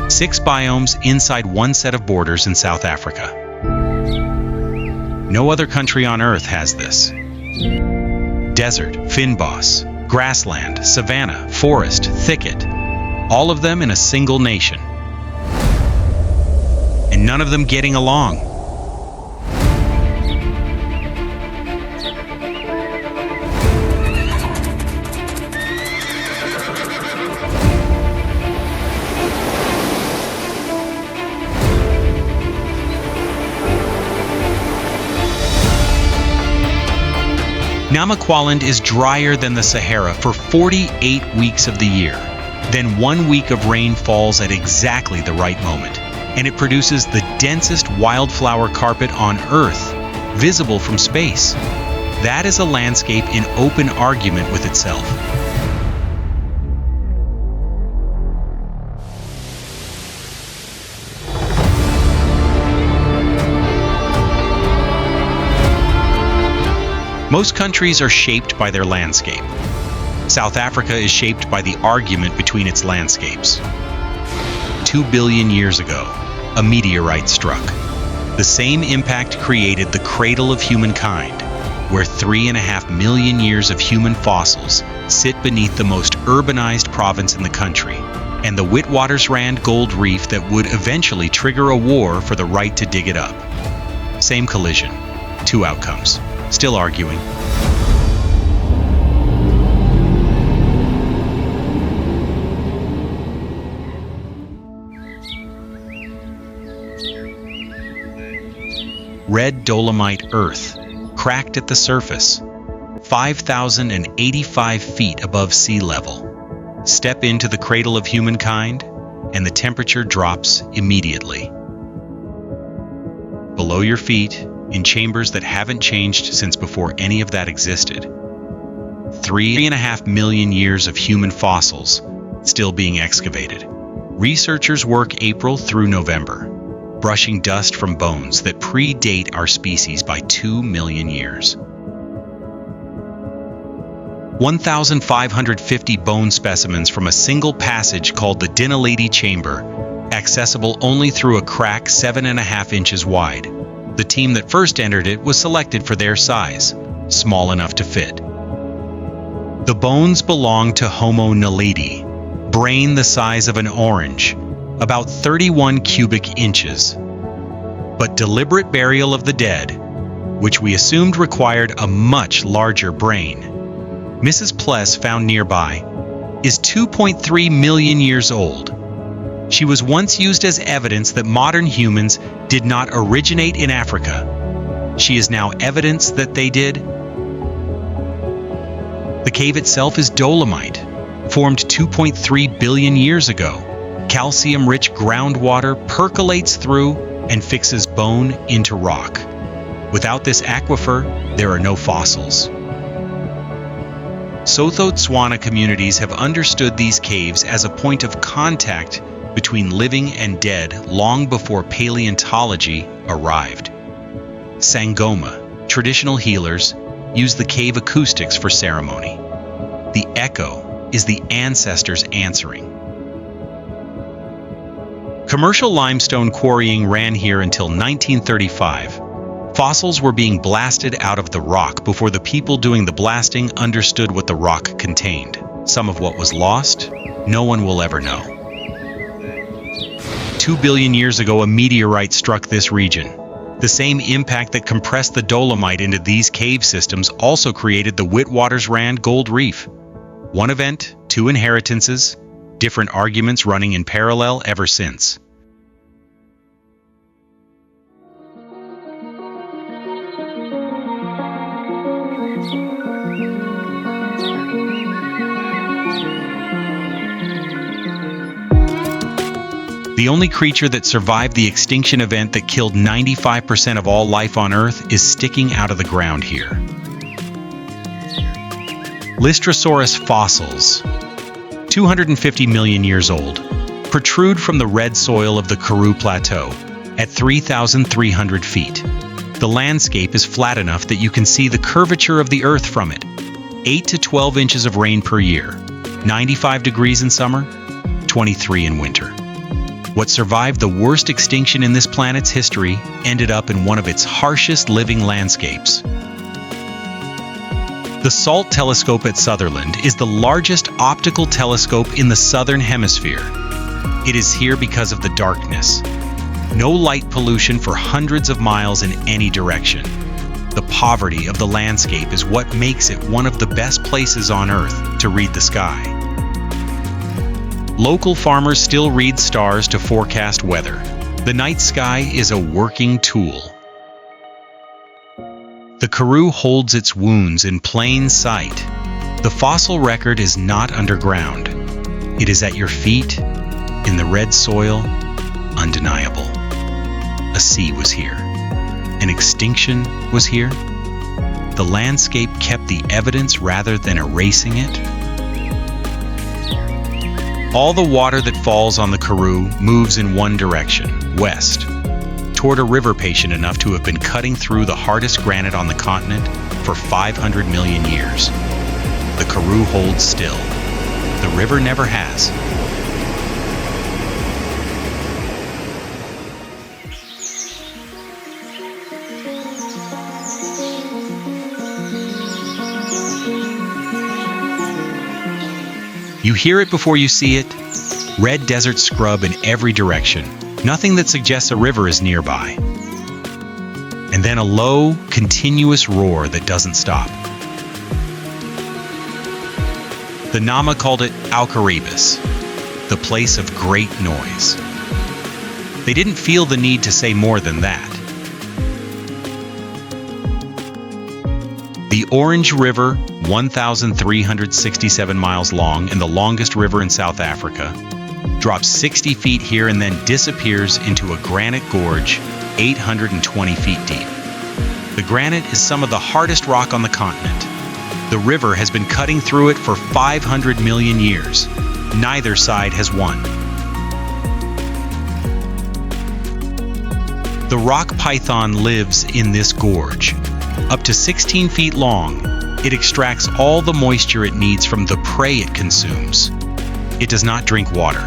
Six biomes inside one set of borders in South Africa. No other country on Earth has this. Desert, fynbos, grassland, savanna, forest, thicket, all of them in a single nation. And none of them getting along. Namaqualand is drier than the Sahara for 48 weeks of the year. Then 1 week of rain falls at exactly the right moment, and it produces the densest wildflower carpet on Earth, visible from space. That is a landscape in open argument with itself. Most countries are shaped by their landscape. South Africa is shaped by the argument between its landscapes. 2 billion years ago, a meteorite struck. The same impact created the Cradle of Humankind, where 3.5 million years of human fossils sit beneath the most urbanized province in the country, and the Witwatersrand Gold Reef that would eventually trigger a war for the right to dig it up. Same collision, two outcomes. Still arguing. Red dolomite earth, cracked at the surface, 5,085 feet above sea level. Step into the Cradle of Humankind, and the temperature drops immediately. Below your feet, in chambers that haven't changed since before any of that existed. 3.5 million years of human fossils still being excavated. Researchers work April through November, brushing dust from bones that predate our species by 2 million years. 1,550 bone specimens from a single passage called the Kgalagadi chamber, accessible only through a crack 7.5 inches wide. The team that first entered it was selected for their size, small enough to fit. The bones belong to Homo naledi, brain the size of an orange, about 31 cubic inches. But deliberate burial of the dead, which we assumed required a much larger brain, Mrs. Pless found nearby, is 2.3 million years old. She was once used as evidence that modern humans did not originate in Africa. She is now evidence that they did. The cave itself is dolomite, formed 2.3 billion years ago. Calcium-rich groundwater percolates through and fixes bone into rock. Without this aquifer, there are no fossils. Sotho-Tswana communities have understood these caves as a point of contact between living and dead long before paleontology arrived. Sangoma, traditional healers, use the cave acoustics for ceremony. The echo is the ancestors answering. Commercial limestone quarrying ran here until 1935. Fossils were being blasted out of the rock before the people doing the blasting understood what the rock contained. Some of what was lost, no one will ever know. 2 billion years ago, a meteorite struck this region. The same impact that compressed the dolomite into these cave systems also created the Witwatersrand Gold Reef. One event, two inheritances, different arguments running in parallel ever since. The only creature that survived the extinction event that killed 95% of all life on Earth is sticking out of the ground here. Lystrosaurus fossils, 250 million years old, protrude from the red soil of the Karoo Plateau at 3,300 feet. The landscape is flat enough that you can see the curvature of the Earth from it. 8 to 12 inches of rain per year, 95 degrees in summer, 23 in winter. What survived the worst extinction in this planet's history ended up in one of its harshest living landscapes. The SALT telescope at Sutherland is the largest optical telescope in the southern hemisphere. It is here because of the darkness. No light pollution for hundreds of miles in any direction. The poverty of the landscape is what makes it one of the best places on Earth to read the sky. Local farmers still read stars to forecast weather. The night sky is a working tool. The Karoo holds its wounds in plain sight. The fossil record is not underground. It is at your feet, in the red soil, undeniable. A sea was here. An extinction was here. The landscape kept the evidence rather than erasing it. All the water that falls on the Karoo moves in one direction, west, toward a river patient enough to have been cutting through the hardest granite on the continent for 500 million years. The Karoo holds still. The river never has. You hear it before you see it. Red desert scrub in every direction. Nothing that suggests a river is nearby. And then a low, continuous roar that doesn't stop. The Nama called it Augrabies, the place of great noise. They didn't feel the need to say more than that. The Orange River, 1,367 miles long and the longest river in South Africa, drops 60 feet here and then disappears into a granite gorge 820 feet deep. The granite is some of the hardest rock on the continent. The river has been cutting through it for 500 million years. Neither side has won. The rock python lives in this gorge. Up to 16 feet long, it extracts all the moisture it needs from the prey it consumes. It does not drink water.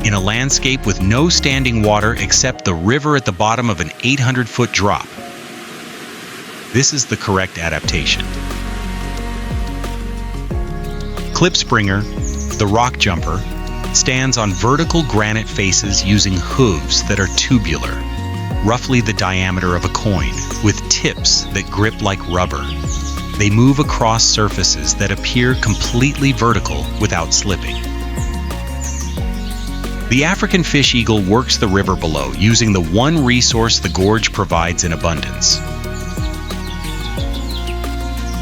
In a landscape with no standing water except the river at the bottom of an 800-foot drop. This is the correct adaptation. Klipspringer, the rock jumper, stands on vertical granite faces using hooves that are tubular, roughly the diameter of a coin, with tips that grip like rubber. They move across surfaces that appear completely vertical without slipping. The African fish eagle works the river below, using the one resource the gorge provides in abundance.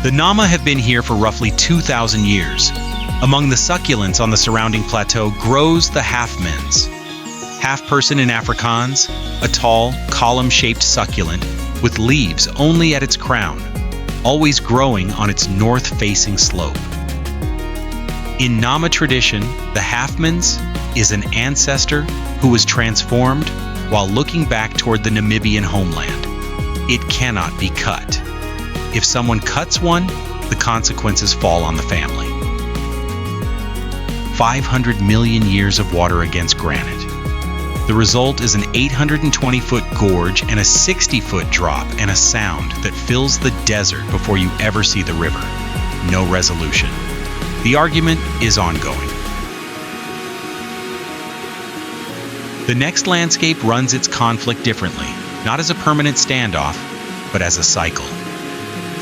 The Nama have been here for roughly 2,000 years. Among the succulents on the surrounding plateau grows the half-mens. Half-person in Afrikaans, a tall, column-shaped succulent with leaves only at its crown, always growing on its north-facing slope. In Nama tradition, the half-mens is an ancestor who was transformed while looking back toward the Namibian homeland. It cannot be cut. If someone cuts one, the consequences fall on the family. 500 million years of water against granite. The result is an 820-foot gorge and a 60-foot drop and a sound that fills the desert before you ever see the river. No resolution. The argument is ongoing. The next landscape runs its conflict differently, not as a permanent standoff, but as a cycle.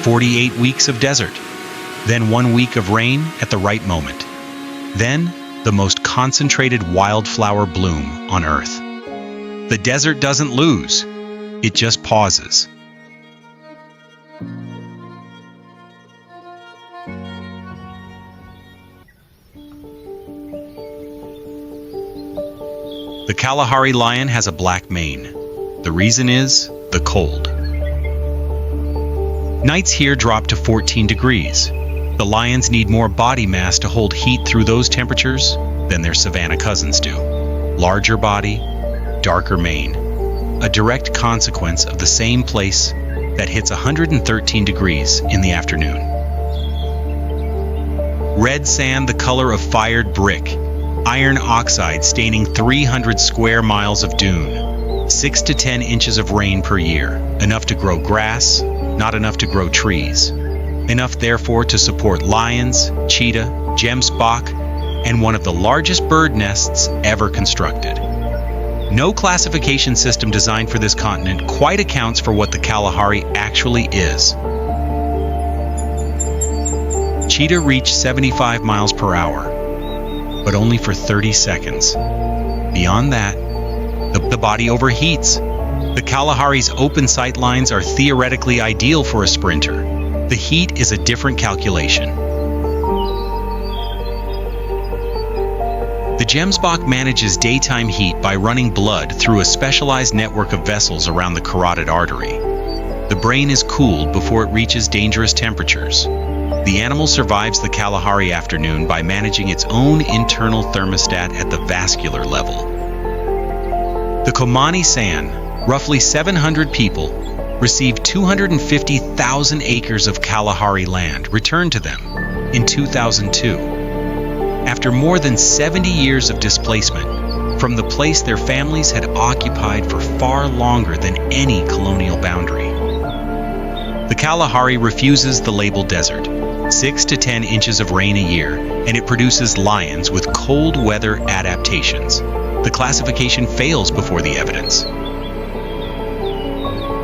48 weeks of desert, then 1 week of rain at the right moment. Then, the most concentrated wildflower bloom on Earth. The desert doesn't lose, it just pauses. The Kalahari lion has a black mane. The reason is the cold. Nights here drop to 14 degrees. The lions need more body mass to hold heat through those temperatures than their savanna cousins do. Larger body, darker mane. A direct consequence of the same place, that hits 113 degrees in the afternoon. Red sand the color of fired brick, iron oxide staining 300 square miles of dune, 6 to 10 inches of rain per year, enough to grow grass, not enough to grow trees, enough therefore to support lions, cheetah, gemsbok, and one of the largest bird nests ever constructed. No classification system designed for this continent quite accounts for what the Kalahari actually is. Cheetah reach 75 miles per hour, but only for 30 seconds. Beyond that, the body overheats. The Kalahari's open sight lines are theoretically ideal for a sprinter. The heat is a different calculation. The gemsbok manages daytime heat by running blood through a specialized network of vessels around the carotid artery. The brain is cooled before it reaches dangerous temperatures. The animal survives the Kalahari afternoon by managing its own internal thermostat at the vascular level. The Komani San, roughly 700 people, received 250,000 acres of Kalahari land returned to them in 2002. After more than 70 years of displacement from the place their families had occupied for far longer than any colonial boundary. The Kalahari refuses the label desert, 6 to 10 inches of rain a year, and it produces lions with cold weather adaptations. The classification fails before the evidence.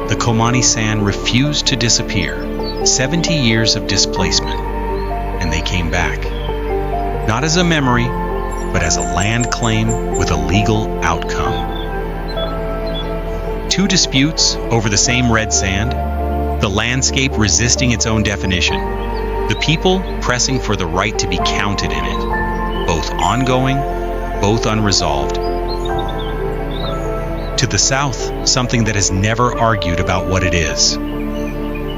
The Komani San refused to disappear. 70 years of displacement, and they came back. Not as a memory, but as a land claim with a legal outcome. Two disputes over the same red sand, the landscape resisting its own definition, the people pressing for the right to be counted in it, both ongoing, both unresolved. To the south, something that has never argued about what it is.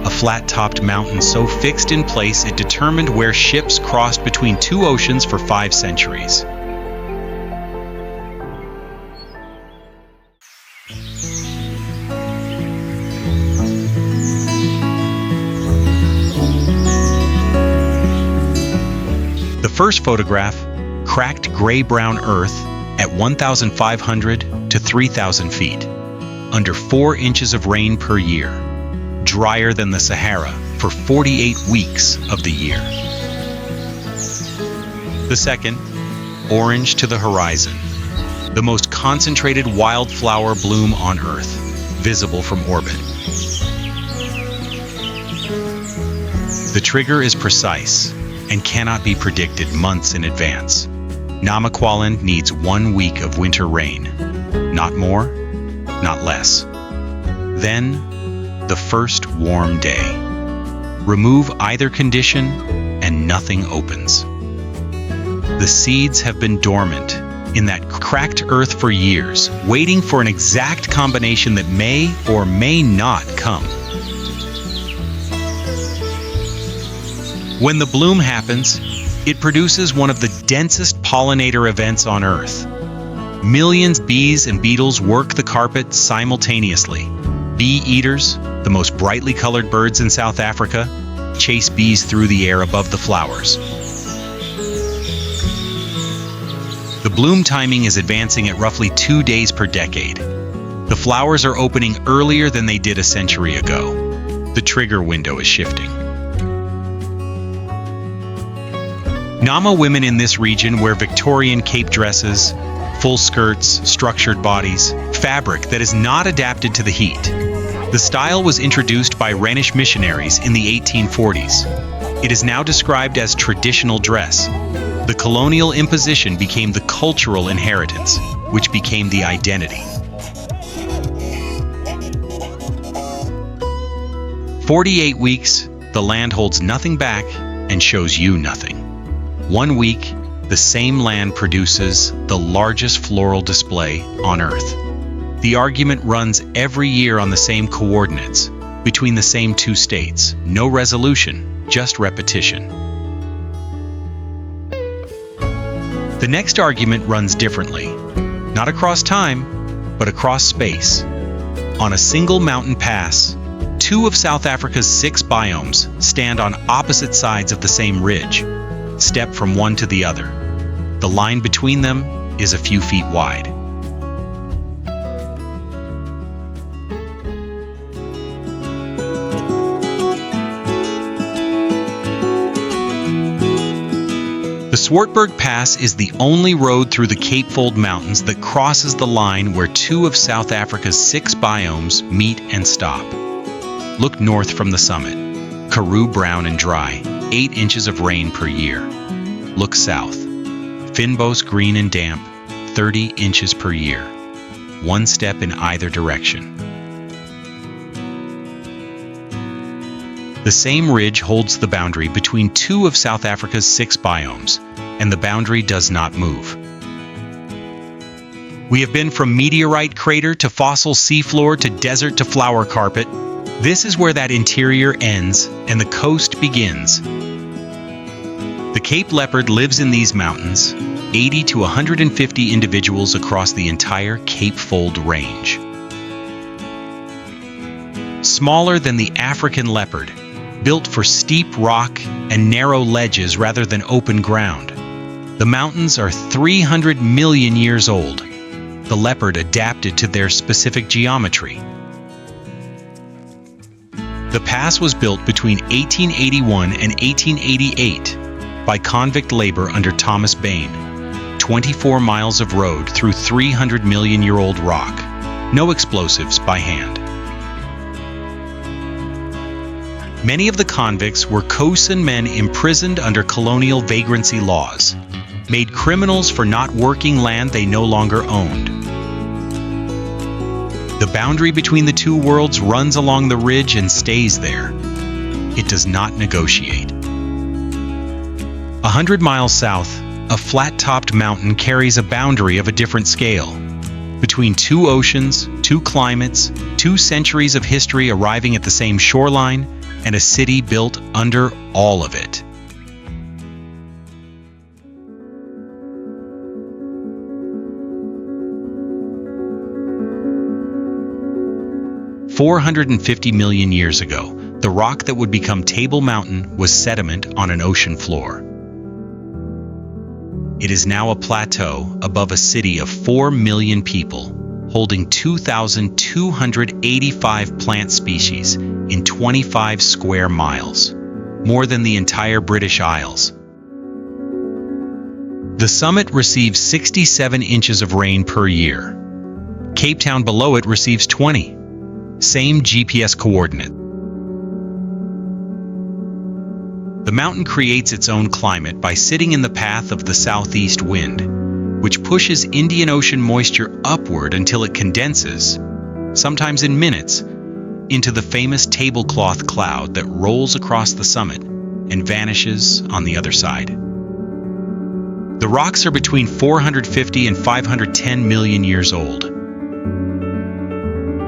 A flat-topped mountain so fixed in place it determined where ships crossed between two oceans for 5 centuries. The first photograph, cracked gray-brown earth at 1,500 to 3,000 feet, under 4 inches of rain per year, drier than the Sahara for 48 weeks of the year. The second, orange to the horizon, the most concentrated wildflower bloom on Earth, visible from orbit. The trigger is precise and cannot be predicted months in advance. Namaqualand needs 1 week of winter rain, not more, not less. Then, the first warm day. Remove either condition and nothing opens. The seeds have been dormant in that cracked earth for years, waiting for an exact combination that may or may not come. When the bloom happens, it produces one of the densest pollinator events on Earth. Millions of bees and beetles work the carpet simultaneously. Bee eaters, the most brightly colored birds in South Africa, chase bees through the air above the flowers. The bloom timing is advancing at roughly 2 days per decade. The flowers are opening earlier than they did a century ago. The trigger window is shifting. Nama women in this region wear Victorian cape dresses, full skirts, structured bodies, fabric that is not adapted to the heat. The style was introduced by Rhenish missionaries in the 1840s. It is now described as traditional dress. The colonial imposition became the cultural inheritance, which became the identity. 48 weeks, the land holds nothing back and shows you nothing. 1 week, the same land produces the largest floral display on Earth. The argument runs every year on the same coordinates, between the same 2 states. No resolution, just repetition. The next argument runs differently, not across time, but across space. On a single mountain pass, Two of South Africa's 6 biomes stand on opposite sides of the same ridge. Step from one to the other. The line between them is a few feet wide. The Swartberg Pass is the only road through the Cape Fold Mountains that crosses the line where two of South Africa's 6 biomes meet and stop. Look north from the summit. Karoo brown and dry, 8 inches of rain per year. Look south. Fynbos green and damp, 30 inches per year. 1 step in either direction. The same ridge holds the boundary between two of South Africa's 6 biomes, and the boundary does not move. We have been from meteorite crater to fossil seafloor to desert to flower carpet. This is where that interior ends and the coast begins. The Cape leopard lives in these mountains, 80 to 150 individuals across the entire Cape Fold range. Smaller than the African leopard, built for steep rock and narrow ledges rather than open ground. The mountains are 300 million years old. The leopard adapted to their specific geometry. The pass was built between 1881 and 1888 by convict labor under Thomas Bain. 24 miles of road through 300 million year old rock. No explosives by hand. Many of the convicts were Khoisan men imprisoned under colonial vagrancy laws, made criminals for not working land they no longer owned. The boundary between the two worlds runs along the ridge and stays there. It does not negotiate. 100 miles south, a flat-topped mountain carries a boundary of a different scale. Between two oceans, two climates, 2 centuries of history arriving at the same shoreline, and a city built under all of it. $450 million years ago, the rock that would become Table Mountain was sediment on an ocean floor. It is now a plateau above a city of 4 million people, holding 2,285 plant species in 25 square miles, more than the entire British Isles. The summit receives 67 inches of rain per year. Cape Town below it receives 20. Same GPS coordinate. The mountain creates its own climate by sitting in the path of the southeast wind, which pushes Indian Ocean moisture upward until it condenses, sometimes in minutes, into the famous tablecloth cloud that rolls across the summit and vanishes on the other side. The rocks are between 450 and 510 million years old.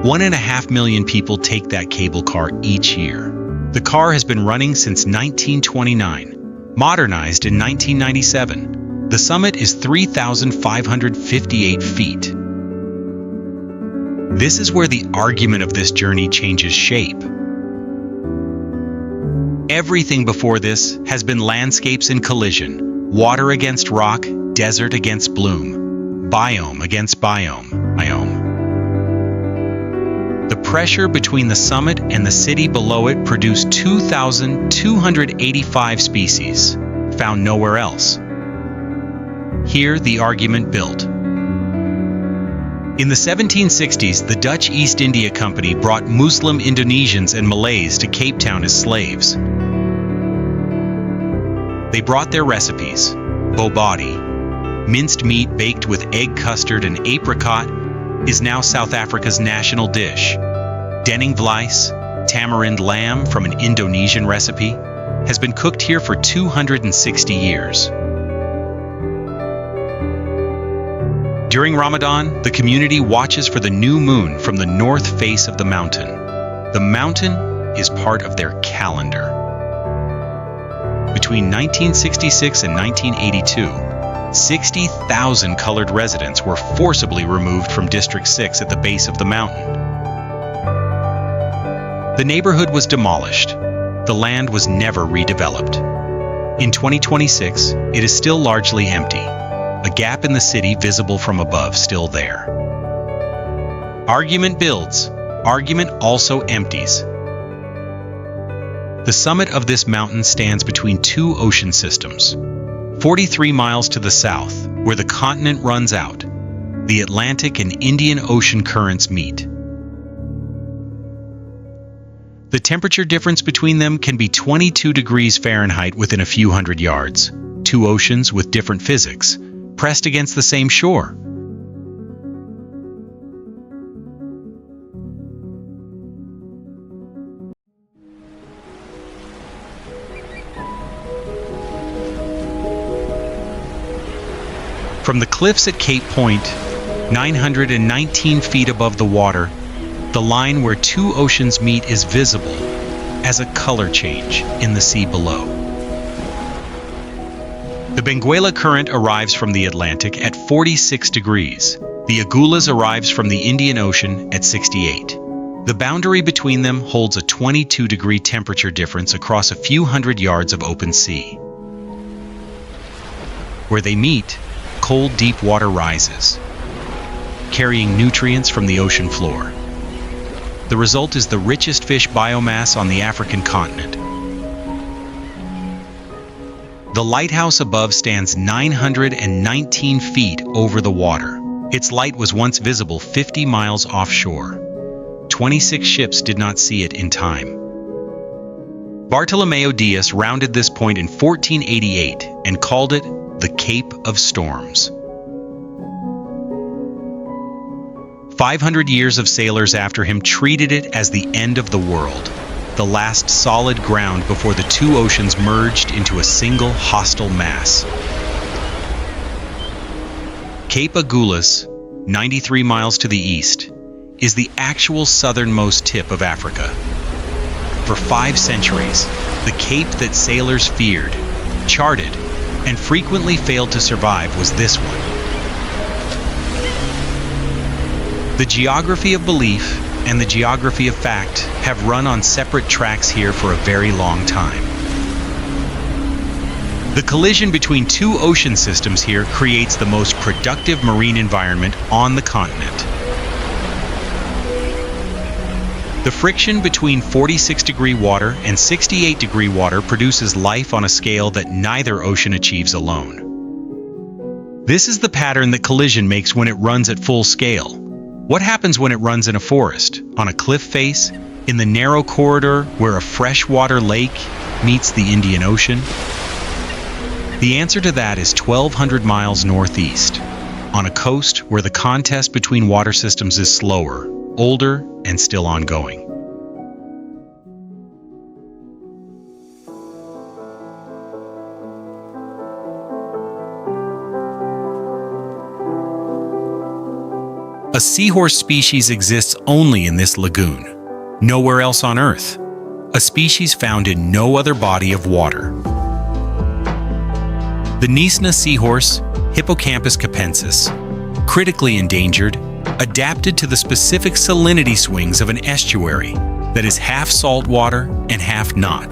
1.5 million people take that cable car each year. The car has been running since 1929, modernized in 1997. The summit is 3,558 feet. This is where the argument of this journey changes shape. Everything before this has been landscapes in collision, water against rock, desert against bloom, biome against biome. The pressure between the summit and the city below it produced 2,285 species, found nowhere else. Here, the argument built. In the 1760s, the Dutch East India Company brought Muslim Indonesians and Malays to Cape Town as slaves. They brought their recipes: bobadi, minced meat baked with egg custard and apricot, is now South Africa's national dish. Denning vleis, tamarind lamb from an Indonesian recipe, has been cooked here for 260 years. During Ramadan, the community watches for the new moon from the north face of the mountain. The mountain is part of their calendar. Between 1966 and 1982, 60,000 colored residents were forcibly removed from District 6 at the base of the mountain. The neighborhood was demolished. The land was never redeveloped. In 2026, it is still largely empty. A gap in the city visible from above still there. Argument builds. Argument also empties. The summit of this mountain stands between two ocean systems. 43 miles to the south, where the continent runs out, the Atlantic and Indian Ocean currents meet. The temperature difference between them can be 22 degrees Fahrenheit within a few hundred yards. Two oceans with different physics, pressed against the same shore. From the cliffs at Cape Point, 919 feet above the water, the line where two oceans meet is visible as a color change in the sea below. The Benguela Current arrives from the Atlantic at 46 degrees. The Agulhas arrives from the Indian Ocean at 68. The boundary between them holds a 22-degree temperature difference across a few hundred yards of open sea. Where they meet, cold, deep water rises, carrying nutrients from the ocean floor. The result is the richest fish biomass on the African continent. The lighthouse above stands 919 feet over the water. Its light was once visible 50 miles offshore. 26 ships did not see it in time. Bartolomeo Diaz rounded this point in 1488 and called it the Cape of Storms. 500 years of sailors after him treated it as the end of the world, the last solid ground before the two oceans merged into a single hostile mass. Cape Agulhas, 93 miles to the east, is the actual southernmost tip of Africa. For 5 centuries, the cape that sailors feared, charted, and frequently failed to survive was this one. The geography of belief and the geography of fact have run on separate tracks here for a very long time. The collision between two ocean systems here creates the most productive marine environment on the continent. The friction between 46-degree water and 68-degree water produces life on a scale that neither ocean achieves alone. This is the pattern that collision makes when it runs at full scale. What happens when it runs in a forest, on a cliff face, in the narrow corridor where a freshwater lake meets the Indian Ocean? The answer to that is 1,200 miles northeast, on a coast where the contest between water systems is slower, older, and still ongoing. A seahorse species exists only in this lagoon, nowhere else on Earth. A species found in no other body of water. The Knysna seahorse, Hippocampus capensis, critically endangered, adapted to the specific salinity swings of an estuary that is half salt water and half not,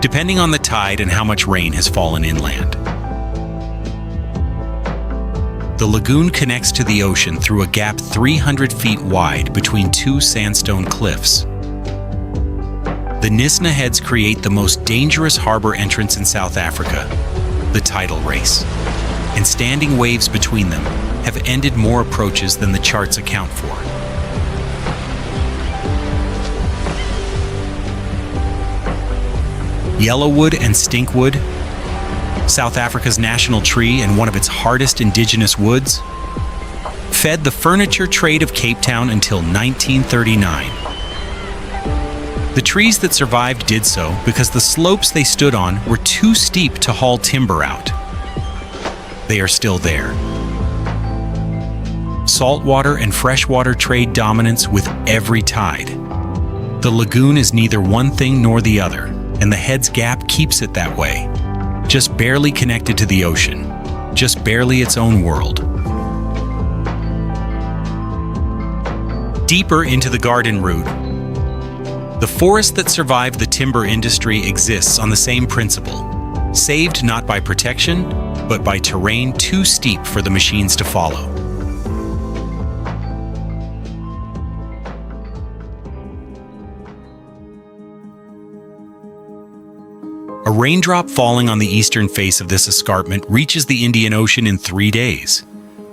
depending on the tide and how much rain has fallen inland. The lagoon connects to the ocean through a gap 300 feet wide between two sandstone cliffs. The Knysna heads create the most dangerous harbor entrance in South Africa, the tidal race, and standing waves between them have ended more approaches than the charts account for. Yellowwood and stinkwood, South Africa's national tree and one of its hardest indigenous woods, fed the furniture trade of Cape Town until 1939. The trees that survived did so because the slopes they stood on were too steep to haul timber out. They are still there. Saltwater and freshwater trade dominance with every tide. The lagoon is neither one thing nor the other, and the Heads Gap keeps it that way. Just barely connected to the ocean, just barely its own world. Deeper into the garden route, The forest that survived the timber industry exists on the same principle, saved not by protection, but by terrain too steep for the machines to follow. A raindrop falling on the eastern face of this escarpment reaches the Indian Ocean in 3 days.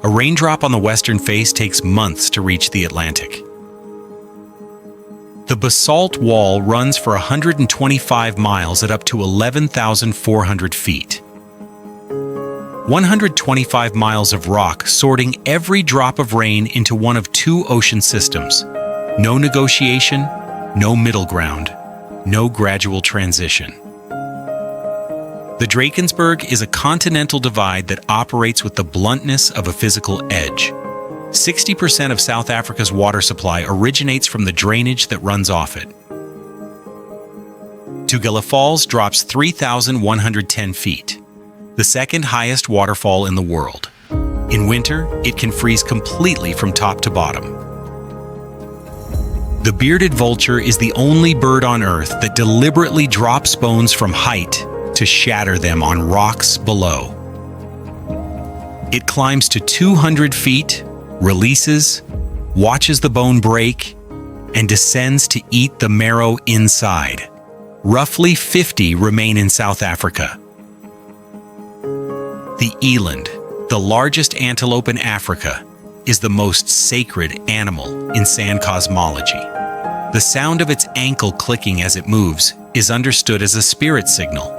A raindrop on the western face takes months to reach the Atlantic. The basalt wall runs for 125 miles at up to 11,400 feet. 125 miles of rock sorting every drop of rain into one of 2 ocean systems. No negotiation, no middle ground, no gradual transition. The Drakensberg is a continental divide that operates with the bluntness of a physical edge. 60% of South Africa's water supply originates from the drainage that runs off it. Augrabies Falls drops 3,110 feet, the second highest waterfall in the world. In winter, it can freeze completely from top to bottom. The bearded vulture is the only bird on Earth that deliberately drops bones from height to shatter them on rocks below. It climbs to 200 feet, releases, watches the bone break, and descends to eat the marrow inside. Roughly 50 remain in South Africa. The eland, the largest antelope in Africa, is the most sacred animal in sand cosmology. The sound of its ankle clicking as it moves is understood as a spirit signal.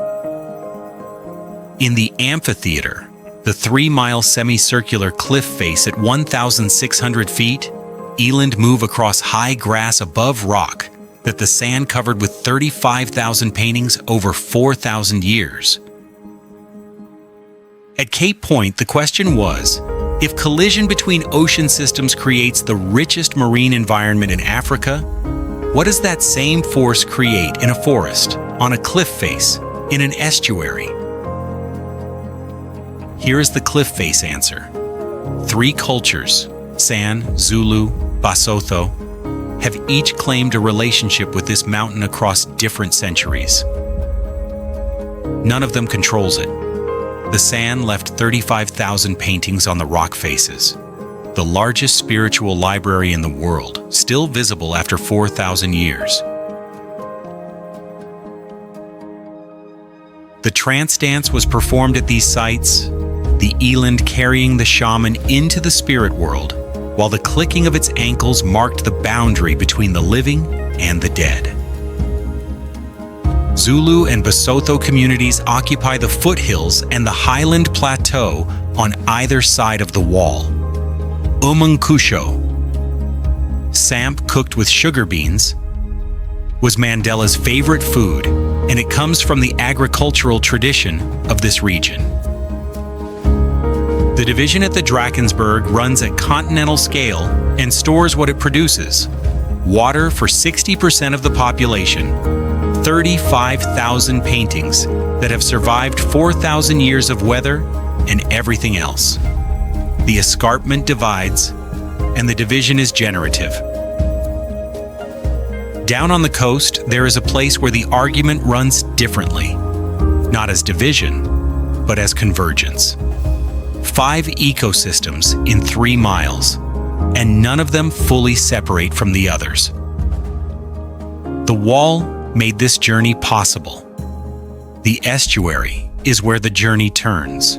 In the amphitheater, the 3-mile semicircular cliff face at 1,600 feet, eland move across high grass above rock that the sand covered with 35,000 paintings over 4,000 years. At Cape Point, the question was, if collision between ocean systems creates the richest marine environment in Africa, what does that same force create in a forest, on a cliff face, in an estuary? Here is the cliff face answer. 3 cultures, San, Zulu, Basotho, have each claimed a relationship with this mountain across different centuries. None of them controls it. The San left 35,000 paintings on the rock faces, the largest spiritual library in the world, still visible after 4,000 years. The trance dance was performed at these sites, the eland carrying the shaman into the spirit world, while the clicking of its ankles marked the boundary between the living and the dead. Zulu and Basotho communities occupy the foothills and the highland plateau on either side of the wall. Umunkusho, samp cooked with sugar beans, was Mandela's favorite food, and it comes from the agricultural tradition of this region. The division at the Drakensberg runs at continental scale and stores what it produces: water for 60% of the population, 35,000 paintings that have survived 4,000 years of weather, and everything else. The escarpment divides, and the division is generative. Down on the coast, there is a place where the argument runs differently, not as division, but as convergence. 5 ecosystems in 3 miles, and none of them fully separate from the others. The wall made this journey possible. The estuary is where the journey turns.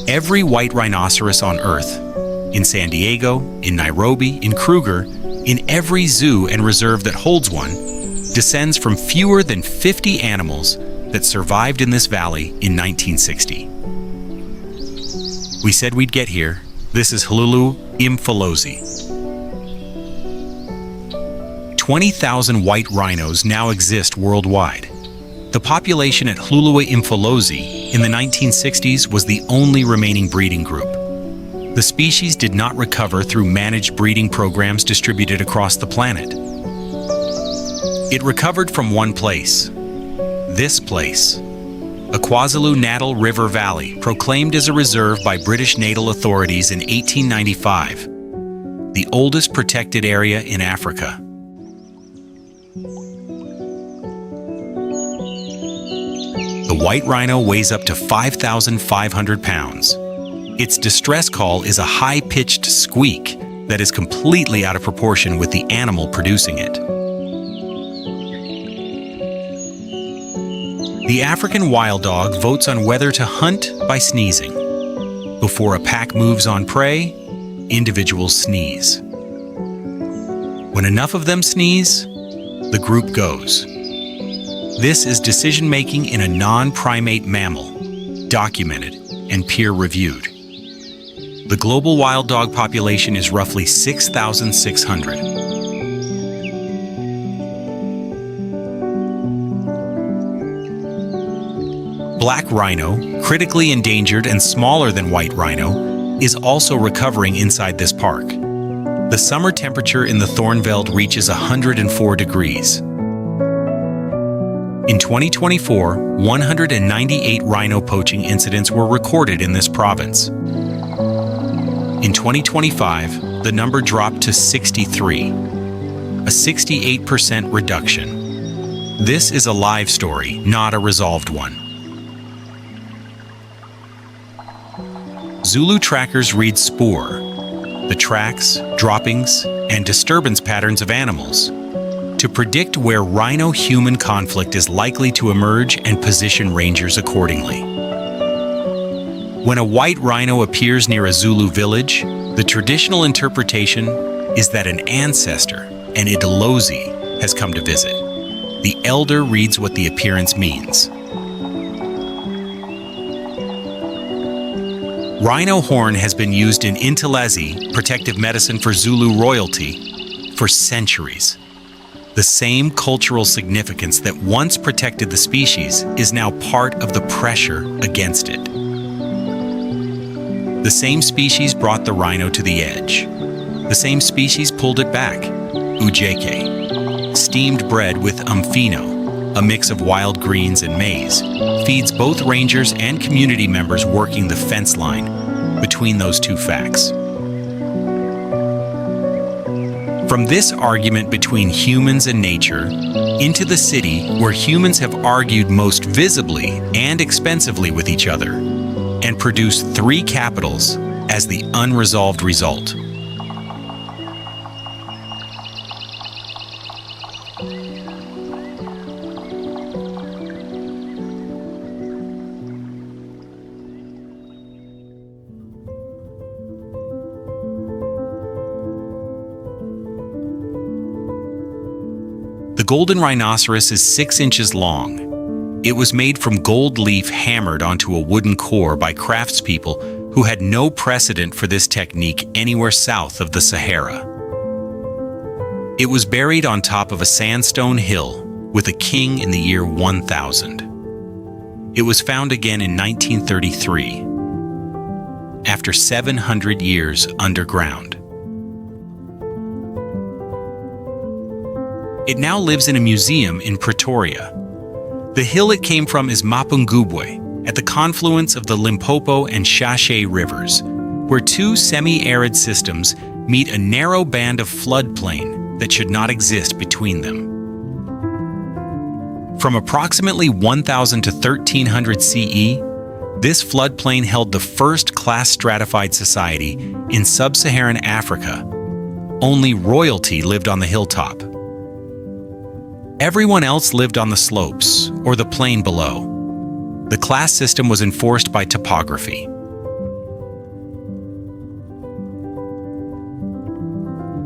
Every white rhinoceros on Earth, in San Diego, in Nairobi, in Kruger, in every zoo and reserve that holds one, descends from fewer than 50 animals that survived in this valley in 1960. We said we'd get here. This is Hluhluwe-iMfolozi. 20,000 white rhinos now exist worldwide. The population at Hluhluwe-iMfolozi in the 1960s was the only remaining breeding group. The species did not recover through managed breeding programs distributed across the planet. It recovered from one place. This place. A KwaZulu-Natal River Valley, proclaimed as a reserve by British natal authorities in 1895, the oldest protected area in Africa. The white rhino weighs up to 5,500 pounds. Its distress call is a high-pitched squeak that is completely out of proportion with the animal producing it. The African wild dog votes on whether to hunt by sneezing. Before a pack moves on prey, individuals sneeze. When enough of them sneeze, the group goes. This is decision-making in a non-primate mammal, documented and peer-reviewed. The global wild dog population is roughly 6,600. Black rhino, critically endangered and smaller than white rhino, is also recovering inside this park. The summer temperature in the Thornveld reaches 104 degrees. In 2024, 198 rhino poaching incidents were recorded in this province. In 2025, the number dropped to 63, a 68% reduction. This is a live story, not a resolved one. Zulu trackers read spoor, the tracks, droppings, and disturbance patterns of animals, to predict where rhino-human conflict is likely to emerge and position rangers accordingly. When a white rhino appears near a Zulu village, the traditional interpretation is that an ancestor, an Idolozi, has come to visit. The elder reads what the appearance means. Rhino horn has been used in Intelezi, protective medicine for Zulu royalty, for centuries. The same cultural significance that once protected the species is now part of the pressure against it. The same species brought the rhino to the edge. The same species pulled it back. Ujeke, steamed bread with umfino, a mix of wild greens and maize, feeds both rangers and community members working the fence line between those two facts. From this argument between humans and nature into the city where humans have argued most visibly and expensively with each other and produced 3 capitals as the unresolved result. The golden rhinoceros is 6 inches long. It was made from gold leaf hammered onto a wooden core by craftspeople who had no precedent for this technique anywhere south of the Sahara. It was buried on top of a sandstone hill with a king in the year 1000. It was found again in 1933, after 700 years underground. It now lives in a museum in Pretoria. The hill it came from is Mapungubwe, at the confluence of the Limpopo and Shashe rivers, where 2 semi-arid systems meet a narrow band of floodplain that should not exist between them. From approximately 1000 to 1300 CE, this floodplain held the first class-stratified society in sub-Saharan Africa. Only royalty lived on the hilltop. Everyone else lived on the slopes or the plain below. The class system was enforced by topography.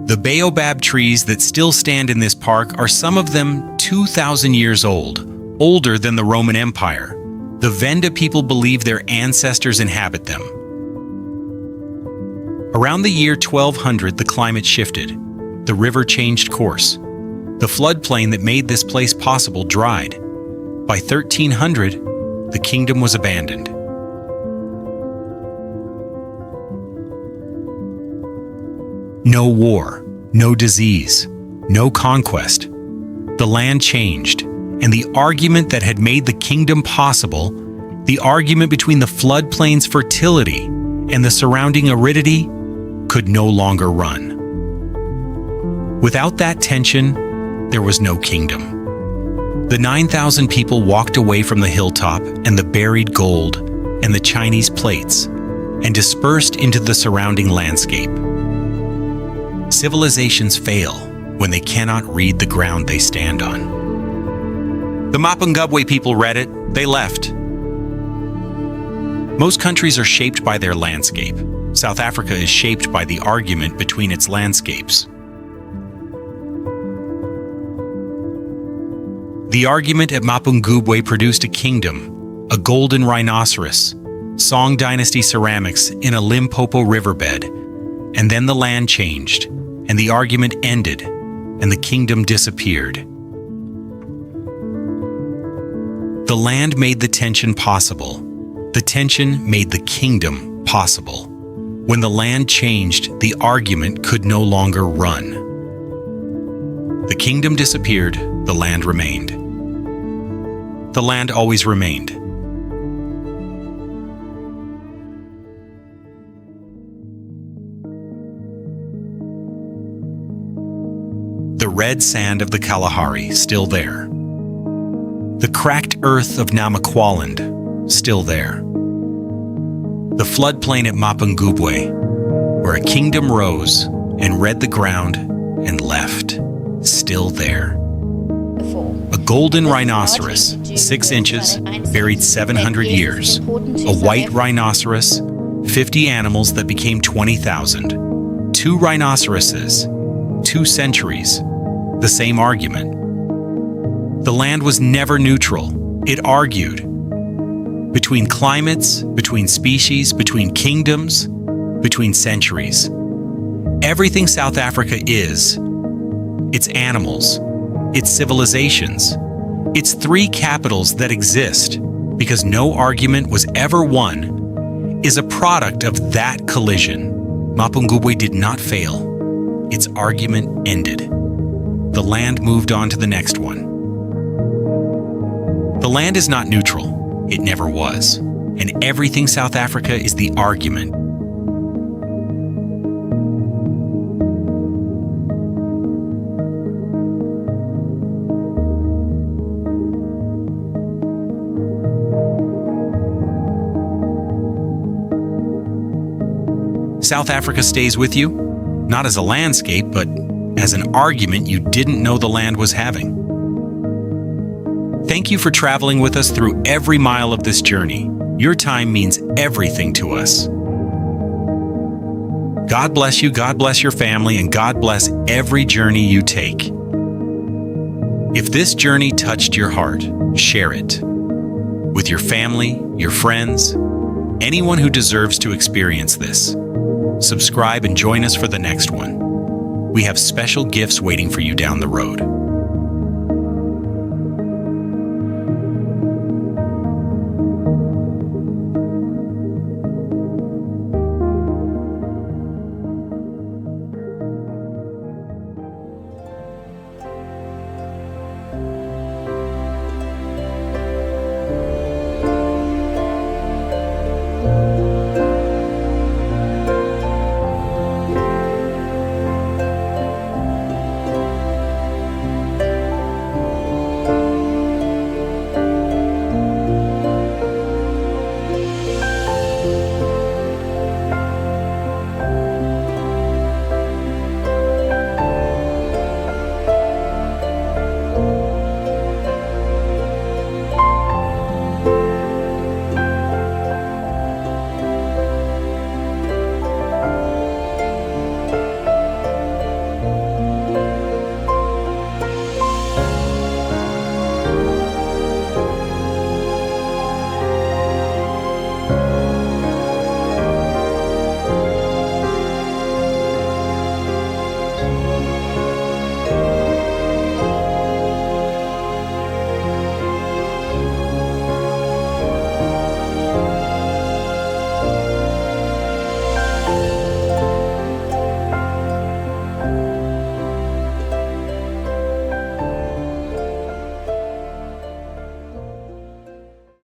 The baobab trees that still stand in this park are some of them 2,000 years old, older than the Roman Empire. The Venda people believe their ancestors inhabit them. Around the year 1200, the climate shifted. The river changed course. The floodplain that made this place possible dried. By 1300, the kingdom was abandoned. No war, no disease, no conquest. The land changed, and the argument that had made the kingdom possible, the argument between the floodplain's fertility and the surrounding aridity, could no longer run. Without that tension, there was no kingdom. The 9,000 people walked away from the hilltop and the buried gold and the Chinese plates and dispersed into the surrounding landscape. Civilizations fail when they cannot read the ground they stand on. The Mapungubwe people read it, they left. Most countries are shaped by their landscape. South Africa is shaped by the argument between its landscapes. The argument at Mapungubwe produced a kingdom, a golden rhinoceros, Song Dynasty ceramics in a Limpopo riverbed, and then the land changed, and the argument ended, and the kingdom disappeared. The land made the tension possible. The tension made the kingdom possible. When the land changed, the argument could no longer run. The kingdom disappeared, the land remained. The land always remained. The red sand of the Kalahari, still there. The cracked earth of Namaqualand, still there. The floodplain at Mapungubwe, where a kingdom rose and read the ground and left, still there. A golden rhinoceros, 6 inches, buried 700 years. A white rhinoceros, 50 animals that became 20,000. 2 rhinoceroses, 2 centuries, the same argument. The land was never neutral. It argued. Between climates, between species, between kingdoms, between centuries. Everything South Africa is, its animals, its civilizations, its 3 capitals that exist, because no argument was ever won, is a product of that collision. Mapungubwe did not fail. Its argument ended. The land moved on to the next one. The land is not neutral. It never was. And everything South Africa is the argument. South Africa stays with you, not as a landscape, but as an argument you didn't know the land was having. Thank you for traveling with us through every mile of this journey. Your time means everything to us. God bless you, God bless your family, and God bless every journey you take. If this journey touched your heart, share it with your family, your friends, anyone who deserves to experience this. Subscribe and join us for the next one. We have special gifts waiting for you down the road.